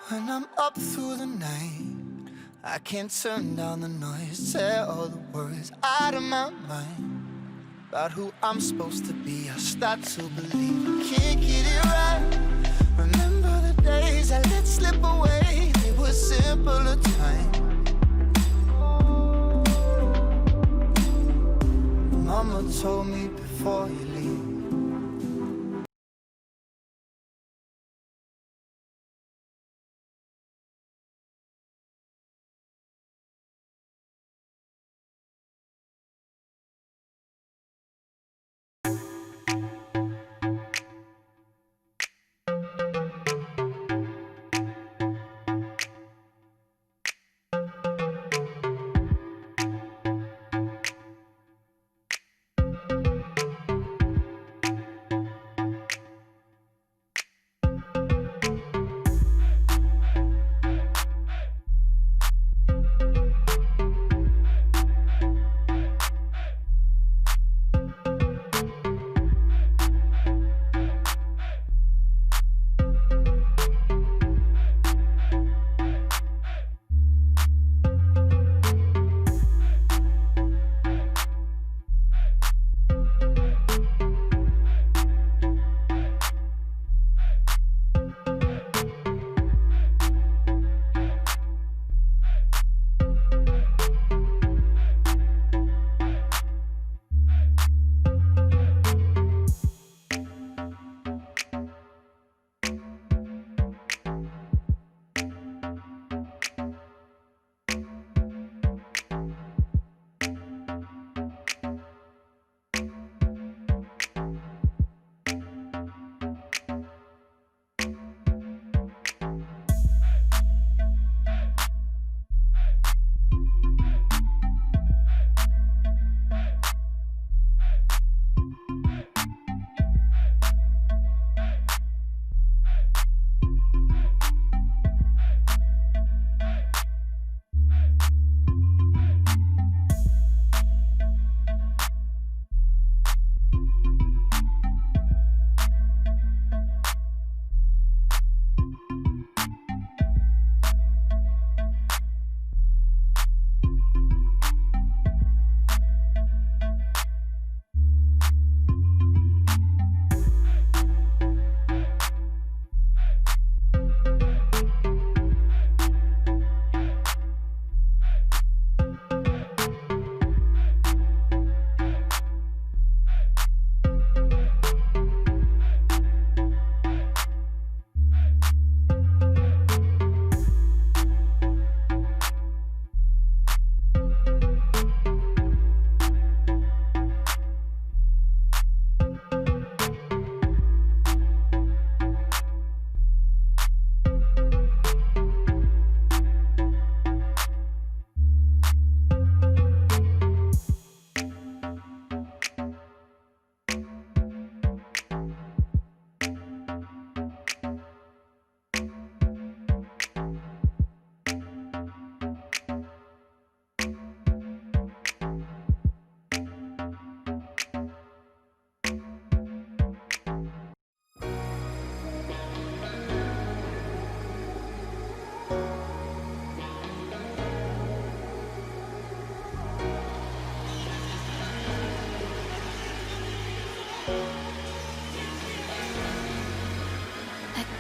When I'm up through the night, I can't turn down the noise, tear all the words out of my mind about who I'm supposed to be. I start to believe I can't get it right. Remember the days I let slip away, they were simpler times. Mama told me before you leave,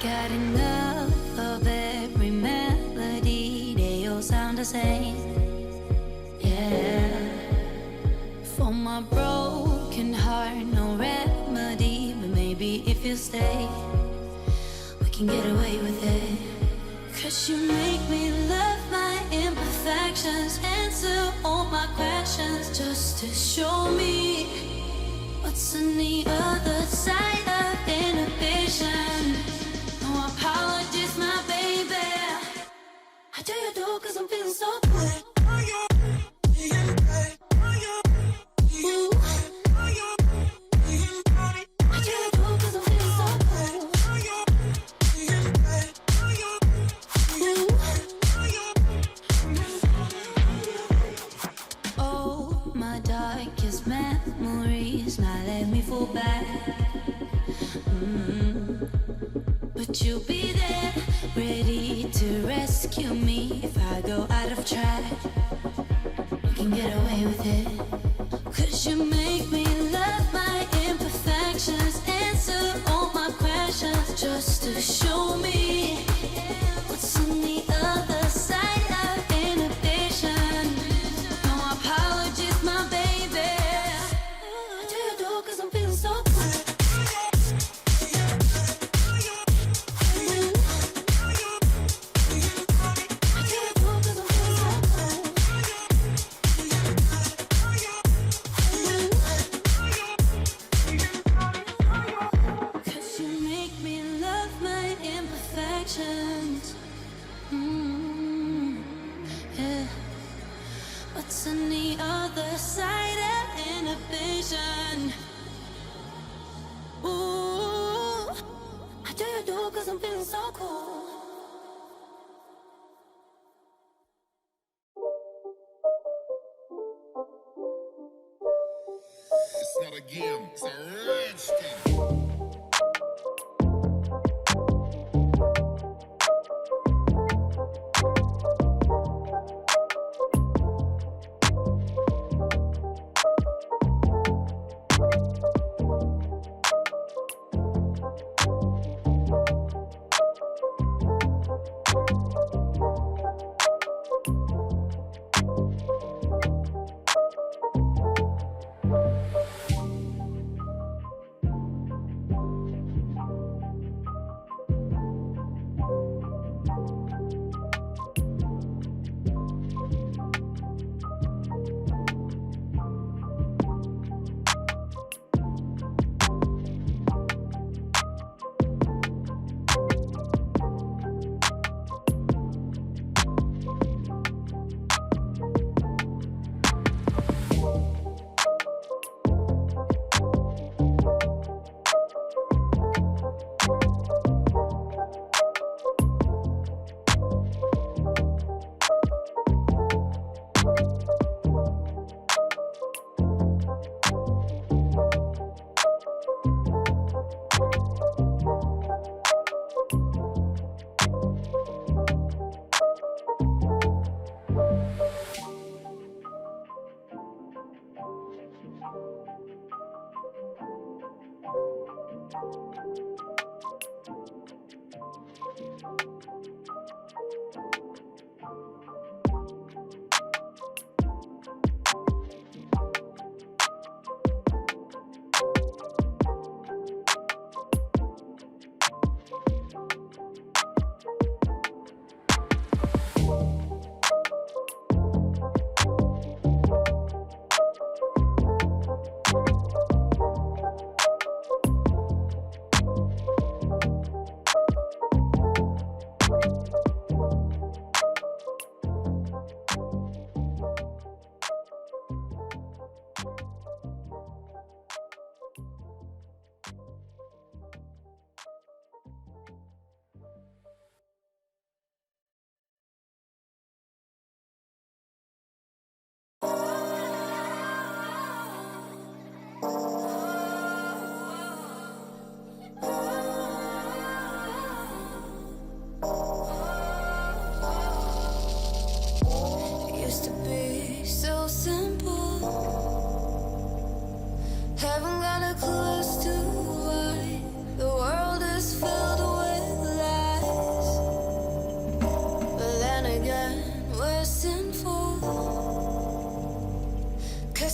got enough of every melody, they all sound the same. Yeah, for my broken heart, no remedy, but maybe if you stay, we can get away with it. 'Cause you make me love my imperfections, answer all my questions, just to show me what's on the other side of inhibition. No apologies, my baby. I do you do 'cause I'm feeling so good. Memories now let me fall back. But you'll be there, ready to rescue me if I go out of track. We can get away with it. 'Cause you make me love my imperfections, answer all my questions, just to show me what's on the other side of inhibition. No apologies, my baby. I do it all 'cause I'm feeling so good. Yeah. What's on the other side of inhibition? Ooh, I do it all 'cause I'm feeling so cool. It's not a game, it's a rich thing.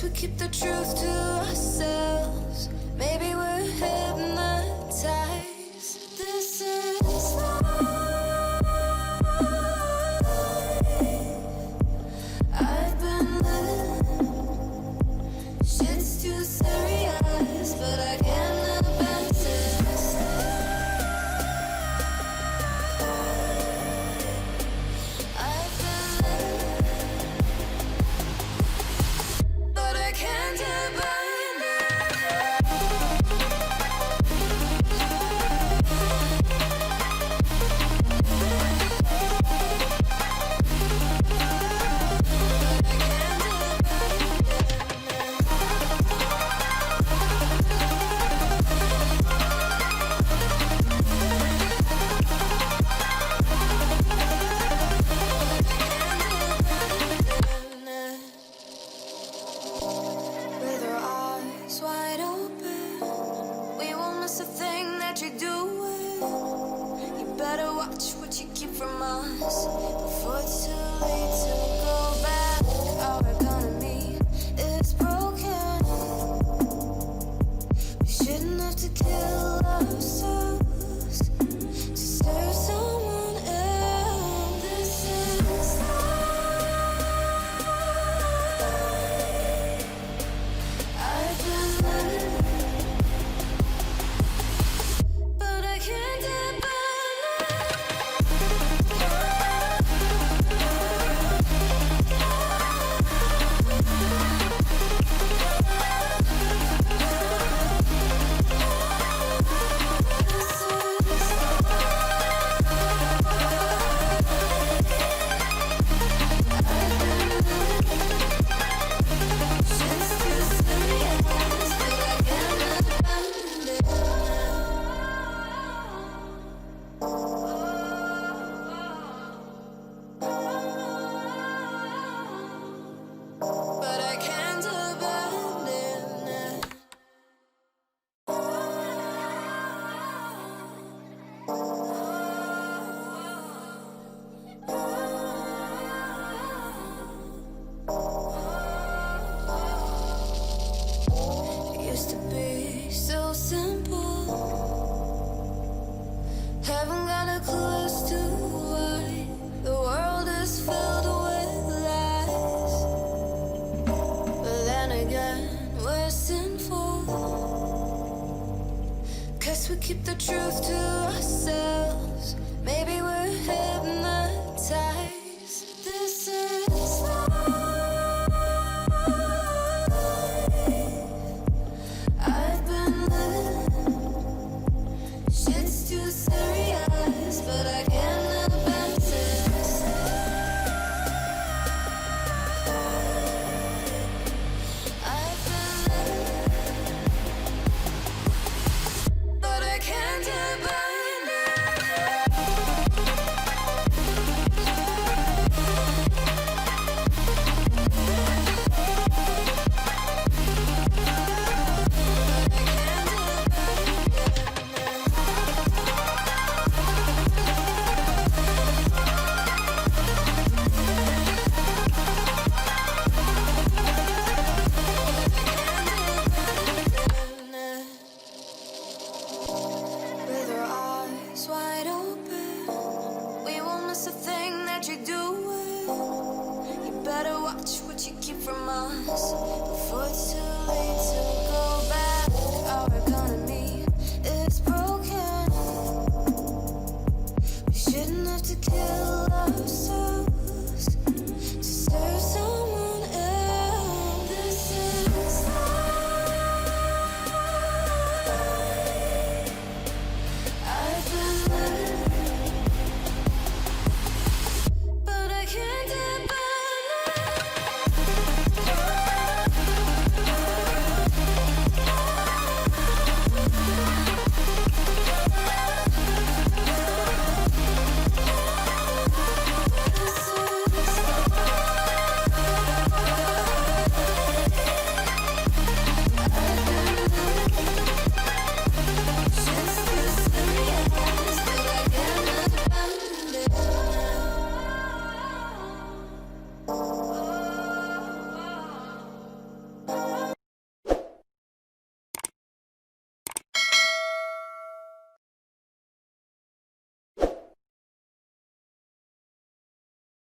We keep the truth to ourselves. Maybe we're hypnotized. This is life. I've been living. Shit's too serious, but I can't abandon this. I've been living, but I can't abandon. watch what you keep from us before it's too late to go back. Our economy is broken. We shouldn't have to kill ourselves to serve someone else. This is life. I've been living, but I can't depend. But I can't abandon it. It used to be so simple. Haven't got a clue as to why the world is filled with lies. But then again, we're sinful, 'cause we keep the truth to ourselves. Maybe we're hypnotized. This is life. I've been living. Shit's too serious, but I can't abandon this. I've been living, but I can't abandon it. With our eyes wide open, we won't miss a thing that you're doing. You better watch what you keep from us